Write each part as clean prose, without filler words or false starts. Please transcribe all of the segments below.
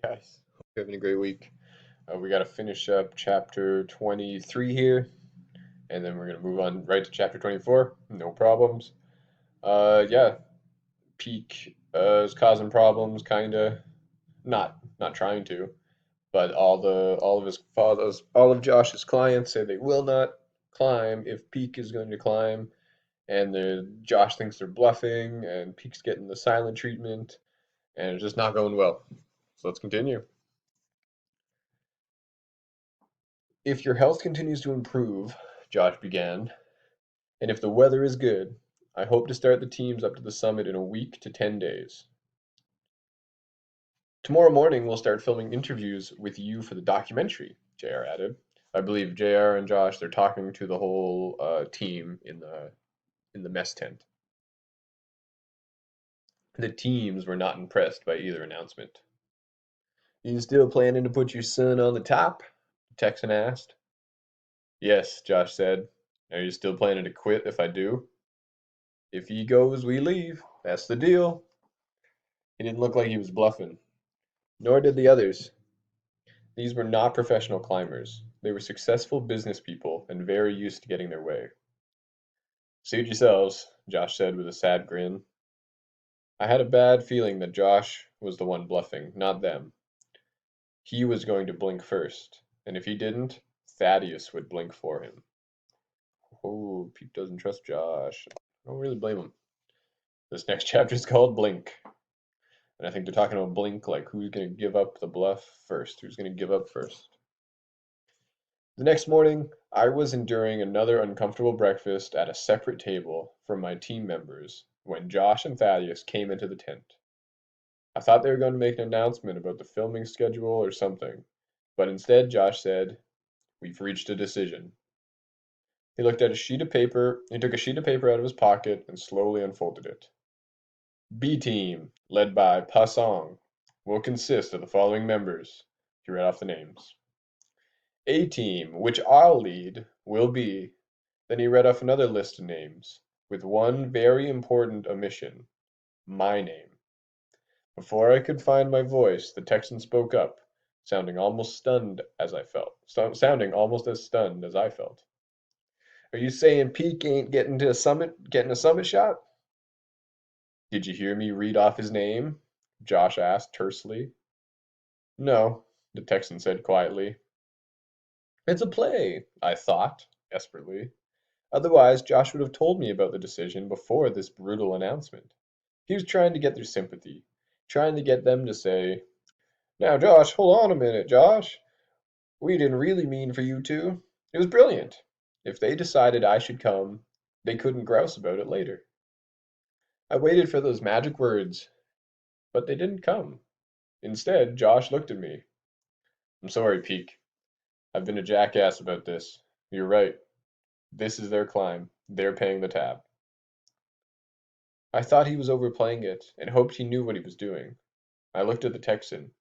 Guys, hope you're having a great week. We got to finish up chapter 23 here, and then we're going to move on right to chapter 24. No problems. Yeah, Peak is causing problems, kinda. Not trying to, but all of Josh's clients say they will not climb if Peak is going to climb, and Josh thinks they're bluffing, and Peak's getting the silent treatment, and it's just not going well. So let's continue. If your health continues to improve, Josh began, and if the weather is good, I hope to start the teams up to the summit in a week to 10 days. Tomorrow morning we'll start filming interviews with you for the documentary, JR added. I believe JR and Josh, they're talking to the whole team in the mess tent. The teams were not impressed by either announcement. You still planning to put your son on the top? The Texan asked. Yes, Josh said. Are you still planning to quit if I do? If he goes, we leave. That's the deal. He didn't look like he was bluffing. Nor did the others. These were not professional climbers. They were successful business people and very used to getting their way. Suit yourselves, Josh said with a sad grin. I had a bad feeling that Josh was the one bluffing, not them. He was going to blink first, and if he didn't, Thaddeus would blink for him. Oh, Pete doesn't trust Josh. I don't really blame him. This next chapter is called Blink. And I think they're talking about Blink, like who's going to give up the bluff first? Who's going to give up first? The next morning, I was enduring another uncomfortable breakfast at a separate table from my team members when Josh and Thaddeus came into the tent. I thought they were going to make an announcement about the filming schedule or something, but instead Josh said, "We've reached a decision." He looked at a sheet of paper, he took a sheet of paper out of his pocket and slowly unfolded it. B team, led by Pasong, will consist of the following members. He read off the names. A team, which I'll lead, will be. Then he read off another list of names, with one very important omission: my name. Before I could find my voice, the Texan spoke up, sounding almost stunned as I felt. Sounding almost as stunned as I felt. Are you saying Peak ain't getting a summit shot? Did you hear me read off his name? Josh asked tersely. No, the Texan said quietly. It's a play, I thought, desperately. Otherwise, Josh would have told me about the decision before this brutal announcement. He was trying to get their sympathy, trying to get them to say, "Now, Josh, hold on a minute, Josh. We didn't really mean for you to. It was brilliant." If they decided I should come, they couldn't grouse about it later. I waited for those magic words, but they didn't come. Instead, Josh looked at me. I'm sorry, Peak. I've been a jackass about this. You're right. This is their climb. They're paying the tab. I thought he was overplaying it and hoped he knew what he was doing. I looked at the Texan.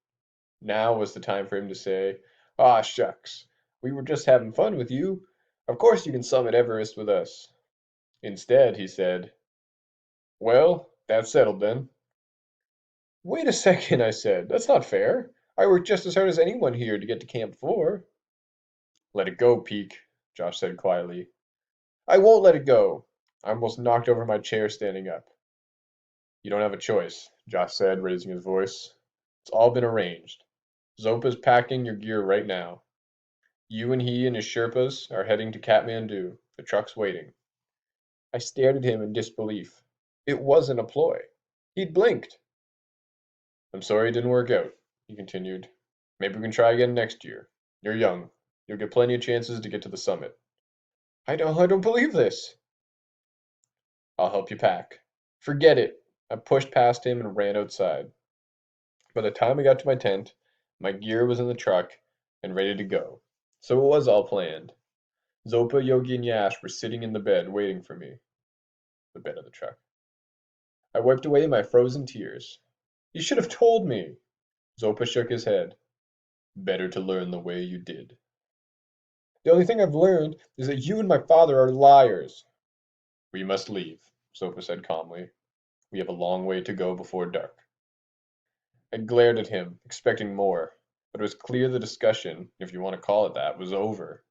Now was the time for him to say, "Ah, shucks. We were just having fun with you. Of course you can summit Everest with us." Instead, he said, "Well, that's settled then." "Wait a second," I said. "That's not fair. I worked just as hard as anyone here to get to Camp 4." "Let it go, Peak," Josh said quietly. "I won't let it go." I almost knocked over my chair standing up. "You don't have a choice," Josh said, raising his voice. "It's all been arranged. Zopa's packing your gear right now. You and he and his Sherpas are heading to Kathmandu. The truck's waiting." I stared at him in disbelief. It wasn't a ploy. He'd blinked. "I'm sorry it didn't work out," he continued. "Maybe we can try again next year. You're young. You'll get plenty of chances to get to the summit." I don't believe this." "I'll help you pack." "Forget it." I pushed past him and ran outside. By the time I got to my tent, my gear was in the truck and ready to go. So it was all planned. Zopa, Yogi, and Yash were sitting in the bed waiting for me. The bed of the truck. I wiped away my frozen tears. "You should have told me." Zopa shook his head. "Better to learn the way you did." "The only thing I've learned is that you and my father are liars." "We must leave," Zopa said calmly. "We have a long way to go before dark." I glared at him, expecting more, but it was clear the discussion, if you want to call it that, was over.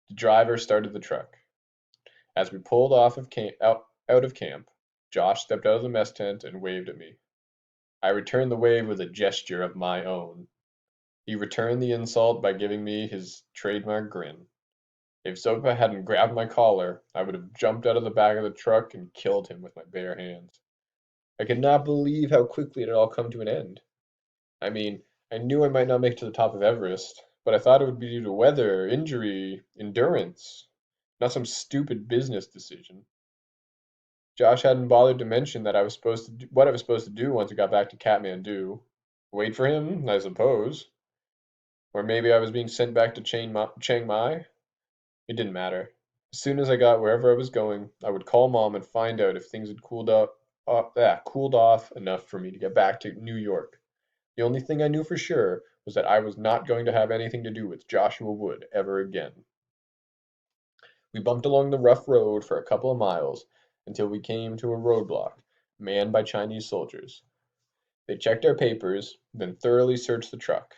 The driver started the truck. As we pulled off of out of camp, Josh stepped out of the mess tent and waved at me. I returned the wave with a gesture of my own. He returned the insult by giving me his trademark grin. If Zopa hadn't grabbed my collar, I would have jumped out of the back of the truck and killed him with my bare hands. I could not believe how quickly it had all come to an end. I mean, I knew I might not make it to the top of Everest, but I thought it would be due to weather, injury, endurance, not some stupid business decision. Josh hadn't bothered to mention that what I was supposed to do once I got back to Kathmandu. Wait for him, I suppose. Or maybe I was being sent back to Chiang Mai. It didn't matter. As soon as I got wherever I was going, I would call Mom and find out if things had cooled off enough for me to get back to New York. The only thing I knew for sure was that I was not going to have anything to do with Joshua Wood ever again. We bumped along the rough road for a couple of miles until we came to a roadblock manned by Chinese soldiers. They checked our papers, then thoroughly searched the truck.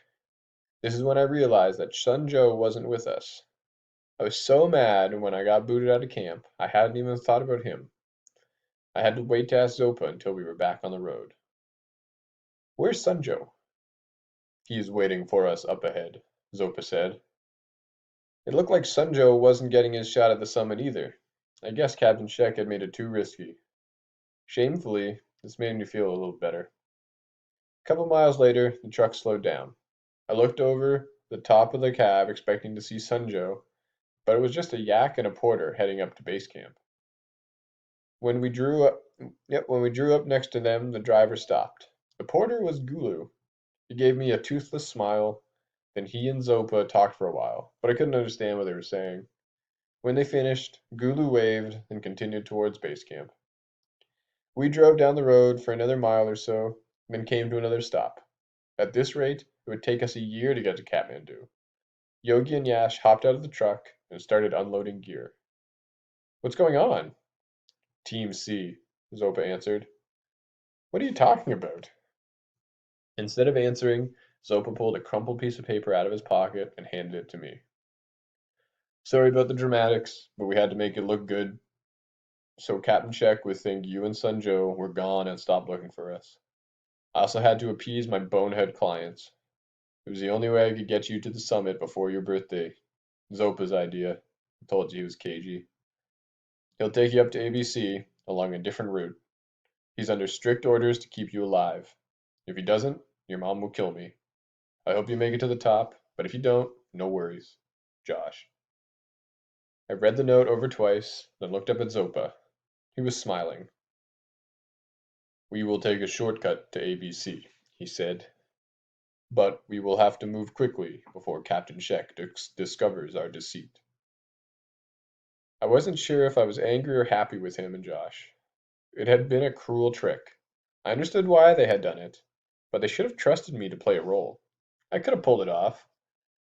This is when I realized that Sun Joe wasn't with us. I was so mad when I got booted out of camp, I hadn't even thought about him. I had to wait to ask Zopa until we were back on the road. Where's Sun Joe? He is waiting for us up ahead, Zopa said. It looked like Sun Joe wasn't getting his shot at the summit either. I guess Captain Shek had made it too risky. Shamefully, this made me feel a little better. A couple miles later, the truck slowed down. I looked over the top of the cab expecting to see Sun Joe, but it was just a yak and a porter heading up to base camp. When we drew up next to them, the driver stopped. The porter was Gulu. He gave me a toothless smile. Then he and Zopa talked for a while, but I couldn't understand what they were saying. When they finished, Gulu waved and continued towards base camp. We drove down the road for another mile or so, then came to another stop. At this rate, it would take us a year to get to Kathmandu. Yogi and Yash hopped out of the truck and started unloading gear. What's going on? Team C, Zopa answered. What are you talking about? Instead of answering, Zopa pulled a crumpled piece of paper out of his pocket and handed it to me. Sorry about the dramatics, but we had to make it look good so Captain Shek would think you and Sun Joe were gone and stop looking for us. I also had to appease my bonehead clients. It was the only way I could get you to the summit before your birthday. Zopa's idea. I told you he was cagey. He'll take you up to ABC along a different route. He's under strict orders to keep you alive. If he doesn't, your mom will kill me. I hope you make it to the top, but if you don't, no worries. Josh. I read the note over twice, then looked up at Zopa. He was smiling. We will take a shortcut to ABC, he said. But we will have to move quickly before Captain Shek discovers our deceit. I wasn't sure if I was angry or happy with him and Josh. It had been a cruel trick. I understood why they had done it, but they should have trusted me to play a role. I could have pulled it off,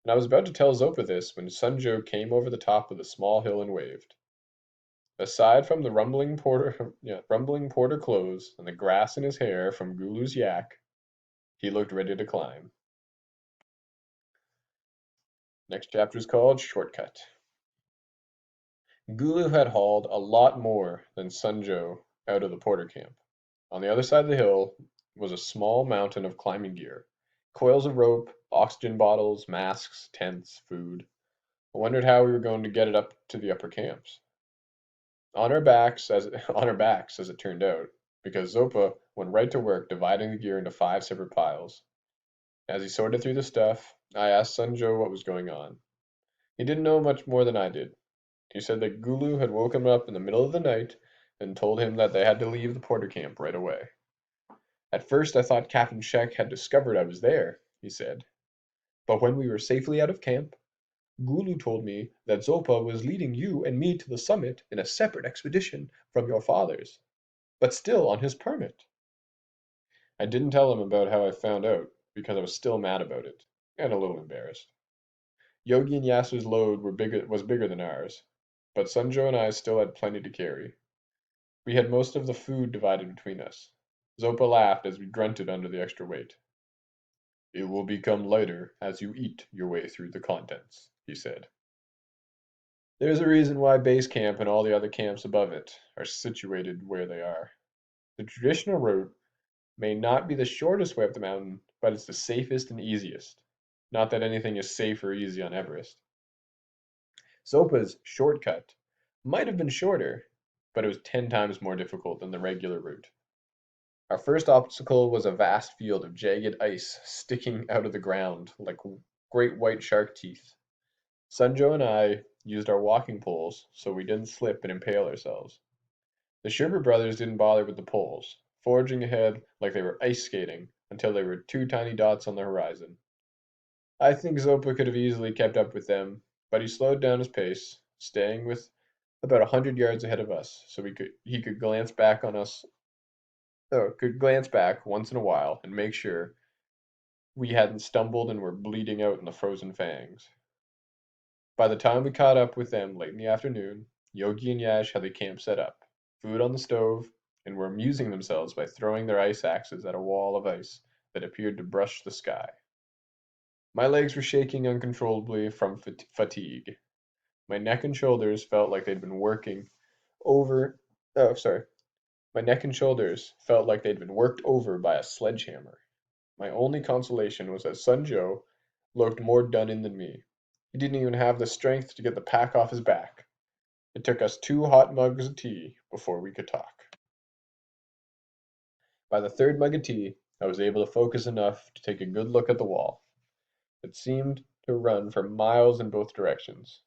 and I was about to tell Zopa this when Sun Joe came over the top of the small hill and waved. Aside from the rumbling porter clothes and the grass in his hair from Gulu's yak, he looked ready to climb. Next chapter is called Shortcut. Gulu had hauled a lot more than Sun Joe out of the porter camp. On the other side of the hill was a small mountain of climbing gear, coils of rope, oxygen bottles, masks, tents, food. I wondered how we were going to get it up to the upper camps. On our backs, as it turned out, because Zopa went right to work dividing the gear into 5 separate piles. As he sorted through the stuff, I asked Sun Joe what was going on. He didn't know much more than I did. He said that Gulu had woken him up in the middle of the night and told him that they had to leave the porter camp right away. At first I thought Captain Shek had discovered I was there, he said. But when we were safely out of camp, Gulu told me that Zopa was leading you and me to the summit in a separate expedition from your father's, but still on his permit. I didn't tell him about how I found out because I was still mad about it, and a little embarrassed. Yogi and Yasu's load was bigger than ours, but Sun Joe and I still had plenty to carry. We had most of the food divided between us. Zopa laughed as we grunted under the extra weight. It will become lighter as you eat your way through the contents, he said. There's a reason why base camp and all the other camps above it are situated where they are. The traditional route may not be the shortest way up the mountain, but it's the safest and easiest. Not that anything is safe or easy on Everest. Zopa's shortcut might have been shorter, but it was 10 times more difficult than the regular route. Our first obstacle was a vast field of jagged ice sticking out of the ground like great white shark teeth. Sunjo and I used our walking poles so we didn't slip and impale ourselves. The Sherber brothers didn't bother with the poles, forging ahead like they were ice skating until they were two tiny dots on the horizon. I think Zopa could have easily kept up with them, but he slowed down his pace, staying with about 100 yards ahead of us, so he could glance back on us, could glance back once in a while and make sure we hadn't stumbled and were bleeding out in the frozen fangs. By the time we caught up with them late in the afternoon, Yogi and Yash had the camp set up, food on the stove, and were amusing themselves by throwing their ice axes at a wall of ice that appeared to brush the sky. My legs were shaking uncontrollably from fatigue. My neck and shoulders felt like they'd been working over. Oh, sorry. My neck and shoulders felt like they'd been worked over by a sledgehammer. My only consolation was that Sunjo looked more done in than me. He didn't even have the strength to get the pack off his back. It took us 2 hot mugs of tea before we could talk. By the third mug of tea, I was able to focus enough to take a good look at the wall. It seemed to run for miles in both directions.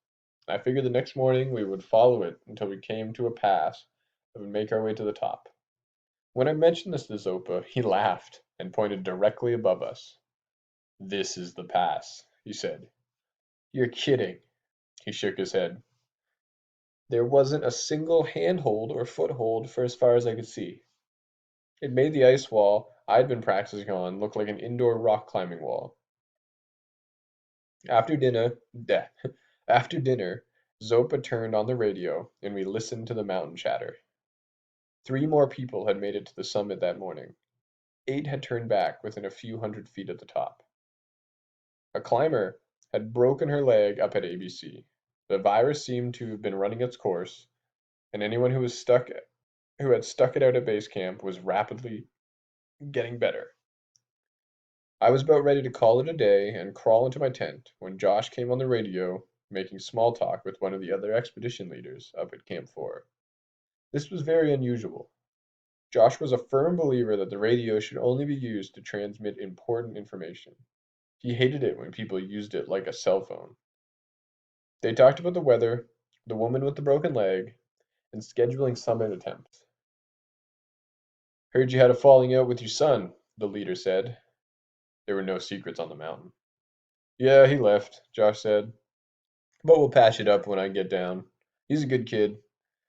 I figured the next morning we would follow it until we came to a pass that would make our way to the top. When I mentioned this to Zopa, he laughed and pointed directly above us. This is the pass, he said. You're kidding. He shook his head. There wasn't a single handhold or foothold for as far as I could see. It made the ice wall I'd been practicing on look like an indoor rock climbing wall. After dinner, after dinner, Zopa turned on the radio and we listened to the mountain chatter. 3 more people had made it to the summit that morning. 8 had turned back within a few hundred feet of the top. A climber had broken her leg up at ABC. The virus seemed to have been running its course, and anyone who had stuck it out at base camp was rapidly getting better. I was about ready to call it a day and crawl into my tent when Josh came on the radio making small talk with one of the other expedition leaders up at Camp 4. This was very unusual. Josh was a firm believer that the radio should only be used to transmit important information. He hated it when people used it like a cell phone. They talked about the weather, the woman with the broken leg, and scheduling summit attempts. Heard you had a falling out with your son, the leader said. There were no secrets on the mountain. Yeah, he left, Josh said. But we'll patch it up when I get down. He's a good kid.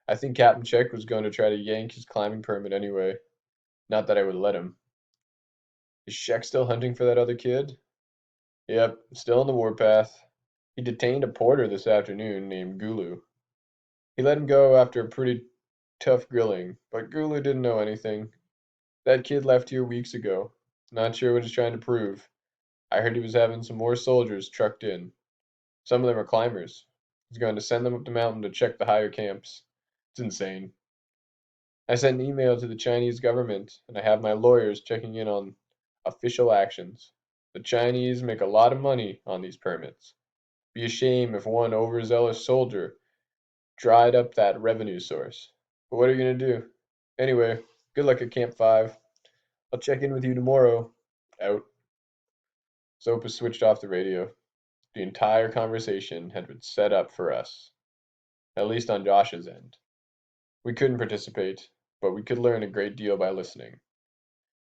I think Captain Check was going to try to yank his climbing permit anyway. Not that I would let him. Is Sheck still hunting for that other kid? Yep, still on the warpath. He detained a porter this afternoon named Gulu. He let him go after a pretty tough grilling, but Gulu didn't know anything. That kid left here weeks ago. Not sure what he's trying to prove. I heard he was having some more soldiers trucked in. Some of them are climbers. He's going to send them up the mountain to check the higher camps. It's insane. I sent an email to the Chinese government, and I have my lawyers checking in on official actions. The Chinese make a lot of money on these permits. Be a shame if one overzealous soldier dried up that revenue source. But what are you going to do? Anyway, good luck at Camp 5. I'll check in with you tomorrow. Out. Zopa switched off the radio. The entire conversation had been set up for us, at least on Josh's end. We couldn't participate, but we could learn a great deal by listening.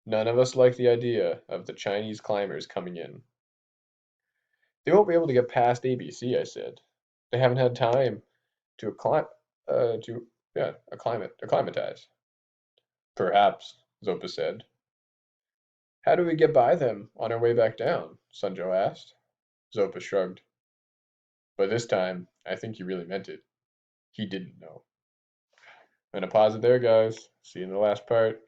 None of us liked the idea of the Chinese climbers coming in. They won't be able to get past ABC, I said. They haven't had time to acclimatize. Perhaps, Zopa said. How do we get by them on our way back down? Sunjo asked. Zopa shrugged. But this time, I think he really meant it. He didn't know. I'm gonna pause it there, guys. See you in the last part.